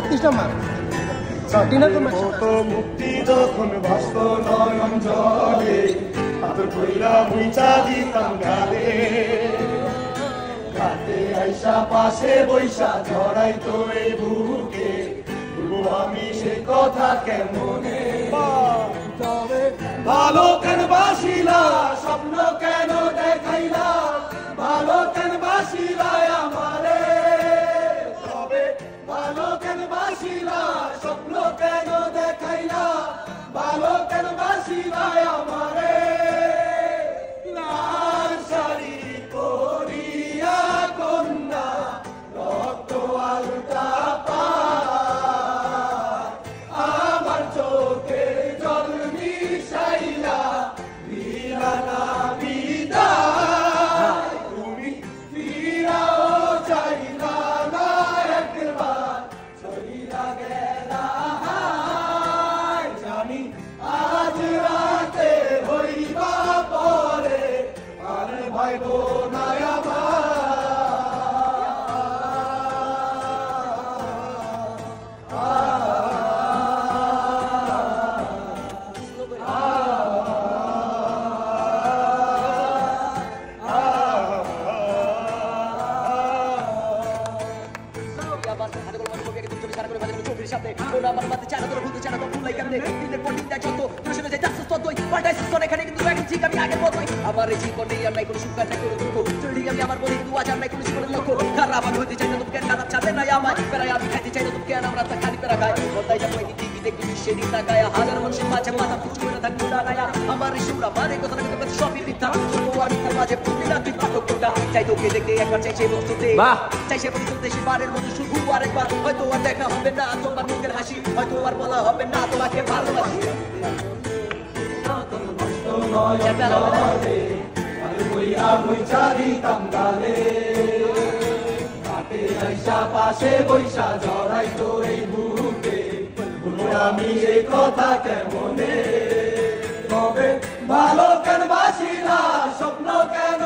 36 number dinner মুক্তি যখন ভাস্ত নয়ন জলে আদর কইরা মুইচা দিতাম গালে ঘাটে আইসা পাশে বৈশা ঝরাই তো এই বুকে বলবো আমি সে কথা কেমনে ভালো কেন বাসিলা স্বপ্ন কেন দেখাইলা ভালো কেন বাসিলা আমারে তবে ভালো কেন বাসিলা স্বপ্ন কেন দেখাইলা ভালো কেন বাসিলা আমারে লাল শাড়ি পরিয়া কন্যা রক্ত আলতা পা আমার চোখে জল মিশাইলা দিলা না বিদায় তুমি ফিরাও চাইলা না একবার চলিলা গেলা জানি আজ রাতে হইবা পরে আর ভাইব না আমার জীবনে আর নাই কোনো সুখ আর নাই কোনো দুঃখ চলি আমি আমার বলি দু আজ আর নাই কোনো জীবনের লক্ষ্য খারাপ আমি হইতে চাই না তুমি কেন খারাপ চাবে না আমার প্রায় আমি খাইতে চাই না তুমি কেন আমরা তা খালি পেরা খাই বলতাই যাবো এই টিভি দেখি সেদি তাকায় হাজার মানুষের মাঝে মাথা ফুচু করে থাকবো ডানায়া আমার এই সুরা মানে কথা না কিন্তু সবই মিথ্যা তবু আমি তার মাঝে প্রতিটা তুই পাঠকটা চাই তোকে দেখতে একবার চাই সেই বস্তুতে চাই সে বস্তুতে সে বারের মতো শুধু আরেকবার হয়তো আর দেখা হবে না তোমার মুখের হাসি হয়তো আর বলা হবে না তোমাকে ভালোবাসি পাশে বৈশা জড়াই তো এই বুকে আমি এই কথা কেমনে তবে ভালো কেন বাসিলা স্বপ্ন কেন